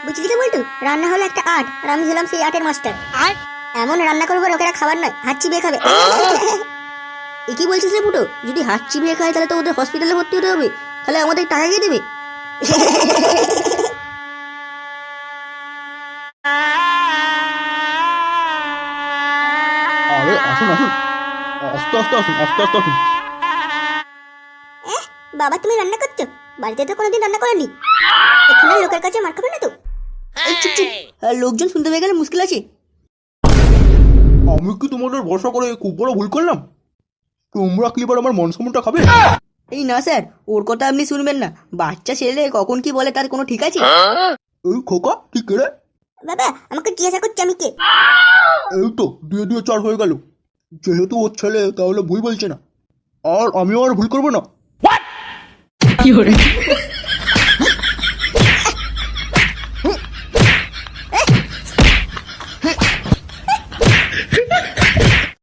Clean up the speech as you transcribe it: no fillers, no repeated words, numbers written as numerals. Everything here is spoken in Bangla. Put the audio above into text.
বুঝলি তো বলটু, রান্না হলো একটা আর্ট আর আমি হলাম সেই আর্টের মাস্টার। আর এমন রান্না করবো লোকেরা খাবার নয় হাত চিবিয়ে খাবে। এ কি বলছিস রে ফুটো? যদি হাত চিবিয়ে খায় তাহলে তো ওদের হসপিটালে ভর্তি হতে হবে, তাহলে আমাদের টাকা কে দেবে? আরে আসুন আসুন, আস্তে আস্তে আসুন, আস্তে আস্তে আসুন। বাবা তুমি রান্না করছো? বাড়িতে তো কোনোদিন রান্না করেনি। এখানে লোকের কাছে মার খাবে না তো? এই চুপ চুপ, লোকজন শুনতে পেয়ে গেলে মুশকিল আছে। আমি কি তোমাদের ভরসা করে খুব বড় ভুল করলাম? তোমরা কি এবার আমার মান সম্মানটা খাবে? এই না স্যার, ওর কথা আপনি শুনবেন না। বাচ্চা ছেলে কখন কি বলে তার কোনো ঠিক আছে? এই খোকা ঠিক রে? বাবা আমাকে জিজ্ঞাসা করছে আমি কে। এই তো দিয়ে দিয়ে চার হয়ে গেল। যেহেতু ওর ছেলে তাহলে ভুল বলছে না, আর আমিও আর ভুল করবো না।